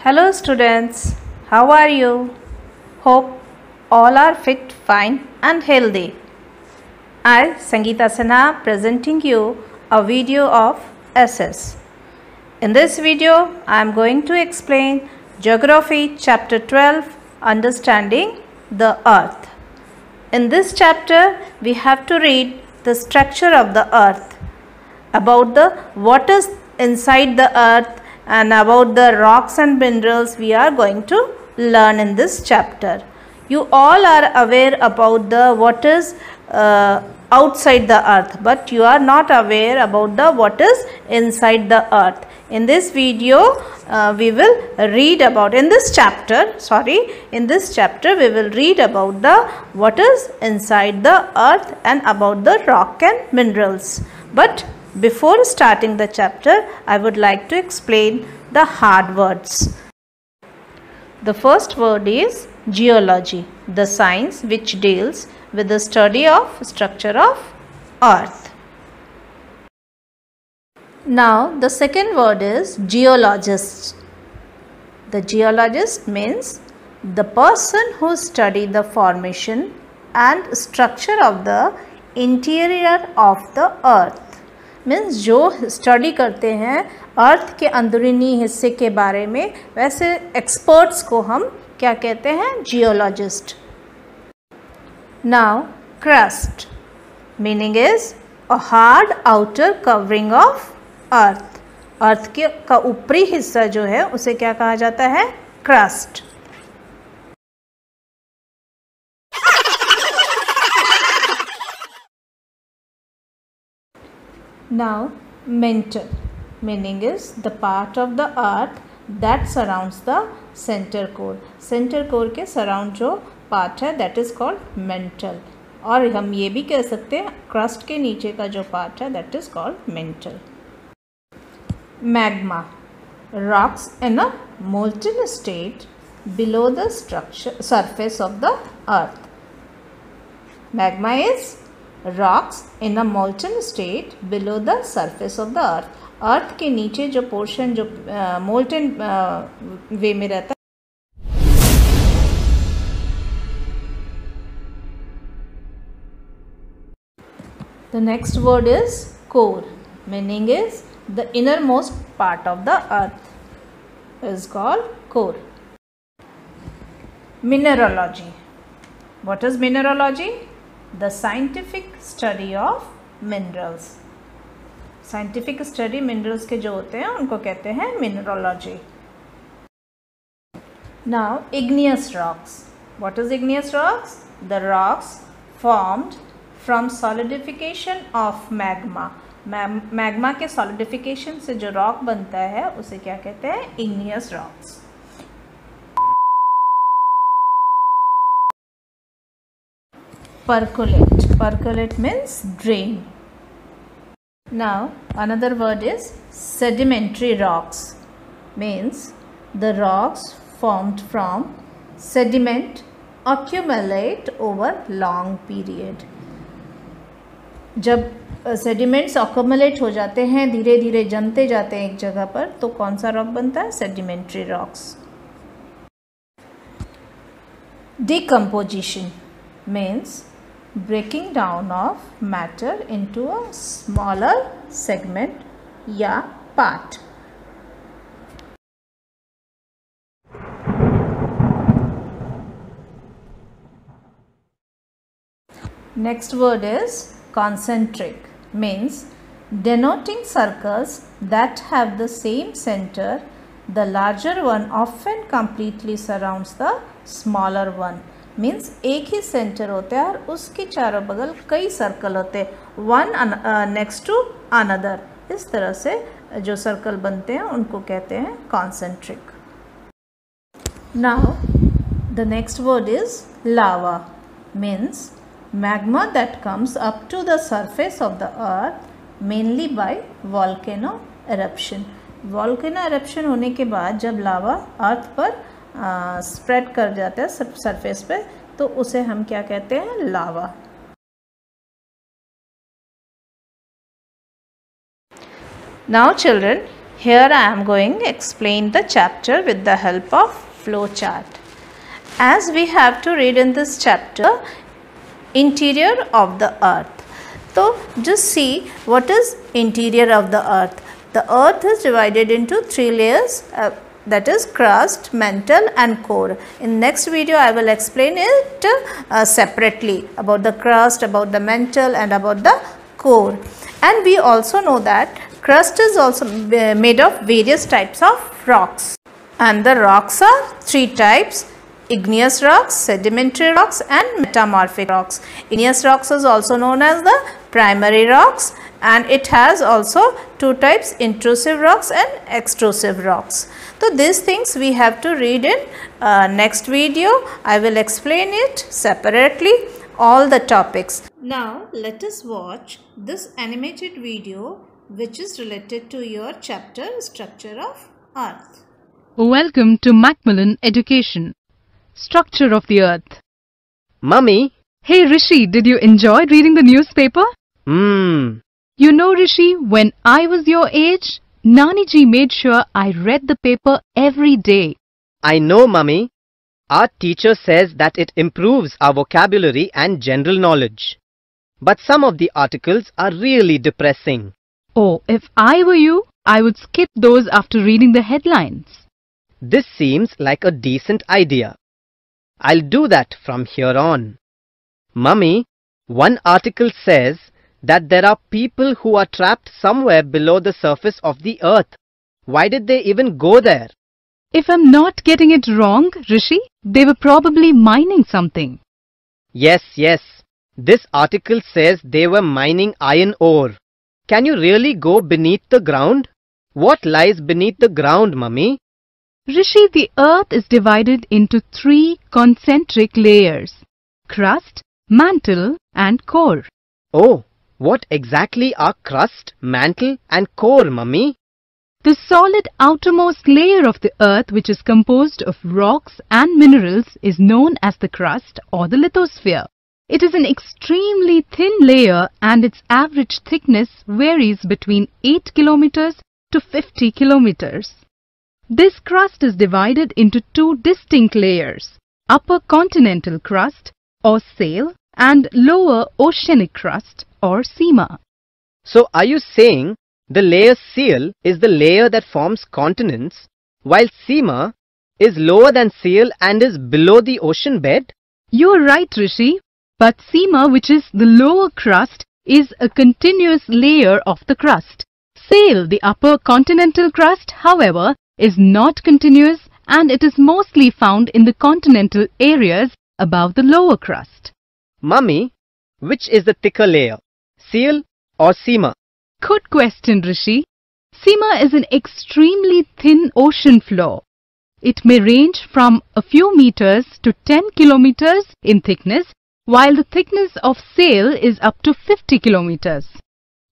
Hello students, how are you? Hope all are fit, fine and healthy. I, Sangeeta Sinha, presenting you a video of SS. In this video, I am going to explain Geography Chapter 12, Understanding the Earth. In this chapter, we have to read the structure of the Earth, about the what is inside the Earth, and about the rocks and minerals we are going to learn in this chapter. You all are aware about the what is outside the Earth, but you are not aware about the what is inside the Earth. In this video we will read about in this chapter we will read about the what is inside the Earth and about the rock and minerals. But before starting the chapter, I would like to explain the hard words. The first word is geology, the science which deals with the study of structure of Earth. Now the second word is geologist. The geologist means the person who study the formation and structure of the interior of the Earth. Means जो study करते हैं अर्थ के अंदरूनी हिस्से के बारे में, वैसे एक्सपर्ट्स को हम क्या कहते हैं? Geologist. Now crust meaning is a hard outer covering of earth. Earth के का ऊपरी हिस्सा जो है उसे क्या कहा जाता है? Crust. Now mantle meaning is the part of the earth that surrounds the center core. Center core के surround जो part है that is called mantle. और हम ये भी कह सकते हैं crust के नीचे का जो part है that is called mantle. Magma, rocks in a molten state below the surface of the earth. Magma is rocks in a molten state below the surface of the earth. अर्थ के नीचे जो portion जो molten वे में रहता है. The next word is core, meaning is the innermost part of the earth is called core. Mineralogy. What is mineralogy? The scientific study of minerals. Scientific study minerals के जो होते हैं उनको कहते हैं mineralogy. Now igneous rocks. What is igneous rocks? The rocks formed from solidification of magma. Magma के solidification से जो rock बनता है उसे क्या कहते हैं? Igneous rocks. Percolate. Percolate means drain. Now another word is sedimentary rocks. Means the rocks formed from sediment accumulate over long period. जब sediments accumulate हो जाते हैं, धीरे धीरे जमते जाते हैं एक जगह पर, तो कौन सा रॉक बनता है? sedimentary rocks. Decomposition means breaking down of matter into a smaller segment या part. Next word is concentric, means denoting circles that have the same center. The larger one often completely surrounds the smaller one. Means एक ही centre होता है और उसके चारों बगल कई circle होते हैं, वन नेक्स्ट टू अनदर. इस तरह से जो सर्कल बनते हैं उनको कहते हैं concentric. Now the next word is lava. Means magma that comes up to the surface of the earth mainly by volcano eruption. Volcano eruption होने के बाद जब लावा अर्थ पर स्प्रेड कर जाता है सरफेस पे, तो उसे हम क्या कहते हैं? लावा. Now children, Here I am going to explain the chapter with the help of flow chart. As we have to read in this chapter, interior of the earth. So just see what is interior of the earth. The earth is divided into three layers, that is crust, mantle and core. In next video I will explain it separately about the crust, about the mantle and about the core. And we also know that crust is also made of various types of rocks, and the rocks are three types: igneous rocks, sedimentary rocks and metamorphic rocks. Igneous rocks is also known as the primary rocks, and it has also two types: intrusive rocks and extrusive rocks. So these things we have to read in next video. I will explain it separately, all the topics. Now let us watch this animated video which is related to your chapter Structure of Earth. Welcome to Macmillan Education. Structure of the Earth. Mummy? Hey Rishi, did you enjoy reading the newspaper? You know Rishi, when I was your age, Nani ji made sure I read the paper every day. I know, Mummy. Our teacher says that it improves our vocabulary and general knowledge. But some of the articles are really depressing. Oh, if I were you, I would skip those after reading the headlines. This seems like a decent idea. I'll do that from here on. Mummy, one article says that there are people who are trapped somewhere below the surface of the earth. Why did they even go there? If I'm not getting it wrong, Rishi, they were probably mining something. Yes. This article says they were mining iron ore. Can you really go beneath the ground? What lies beneath the ground, Mummy? Rishi, the earth is divided into three concentric layers: crust, mantle and core. Oh, what exactly are crust, mantle and core, Mummy? The solid outermost layer of the earth, which is composed of rocks and minerals, is known as the crust or the lithosphere. It is an extremely thin layer and its average thickness varies between 8 kilometers to 50 kilometers. This crust is divided into two distinct layers: upper continental crust or sail and lower oceanic crust or seema. So are you saying the layer sail is the layer that forms continents, while seema is lower than sail and is below the ocean bed? You are right, Rishi. But seema, which is the lower crust, is a continuous layer of the crust. Sail, the upper continental crust, however, is not continuous and it is mostly found in the continental areas above the lower crust. Mummy, which is the thicker layer, sail or seema? Good question, Rishi. Seema is an extremely thin ocean floor. It may range from a few meters to 10 kilometers in thickness, while the thickness of sail is up to 50 kilometers.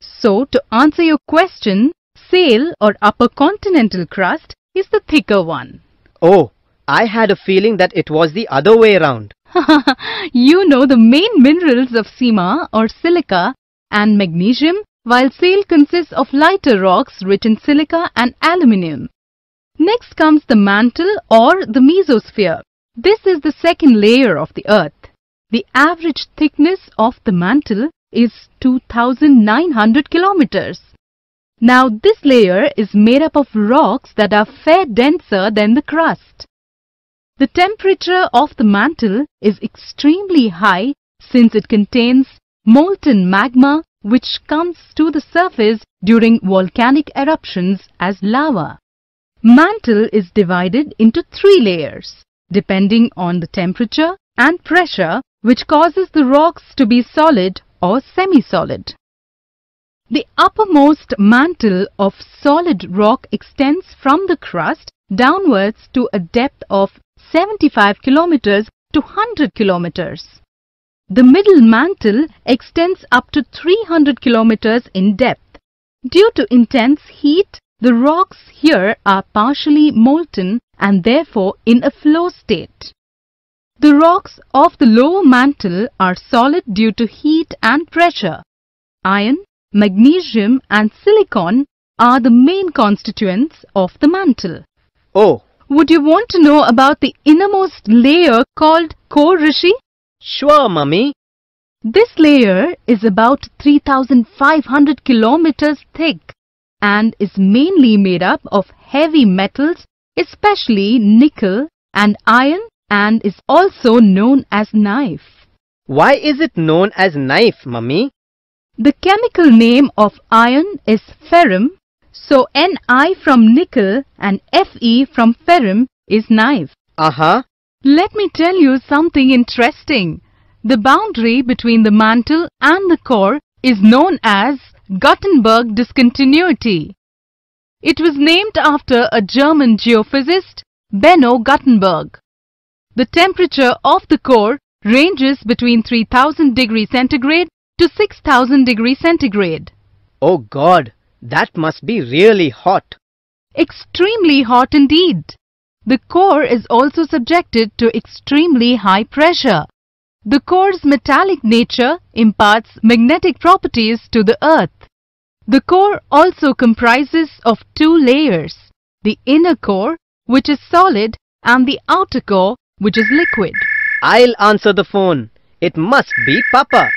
So, to answer your question, sail or upper continental crust is the thicker one. Oh, I had a feeling that it was the other way around. You know the main minerals of seema or silica and magnesium, while sail consists of lighter rocks rich in silica and aluminium. Next comes the mantle or the mesosphere. This is the second layer of the earth. The average thickness of the mantle is 2,900 kilometers. Now this layer is made up of rocks that are far denser than the crust. The temperature of the mantle is extremely high since it contains molten magma which comes to the surface during volcanic eruptions as lava. Mantle is divided into three layers depending on the temperature and pressure, which causes the rocks to be solid or semi-solid. The uppermost mantle of solid rock extends from the crust downwards to a depth of 75 kilometers to 100 kilometers. The middle mantle extends up to 300 kilometers in depth. Due to intense heat, the rocks here are partially molten and therefore in a flow state. The rocks of the lower mantle are solid due to heat and pressure. Iron, magnesium and silicon are the main constituents of the mantle. Oh, Would you want to know about the innermost layer called core, Rishi? sure, Mummy. This layer is about 3,500 kilometers thick and is mainly made up of heavy metals, especially nickel and iron, and is also known as knife. Why is it known as knife, Mummy? The chemical name of iron is ferrum, so Ni from nickel and Fe from ferrum is knife. Uh-huh. Let me tell you something interesting. The boundary between the mantle and the core is known as Gutenberg discontinuity. It was named after a German geophysicist, Benno Gutenberg. The temperature of the core ranges between 3000 degrees centigrade to 6000 degrees centigrade. Oh God, that must be really hot. Extremely hot indeed. The core is also subjected to extremely high pressure. The core's metallic nature imparts magnetic properties to the earth. The core also comprises of two layers, the inner core, which is solid, and the outer core, which is liquid. I'll answer the phone. It must be Papa.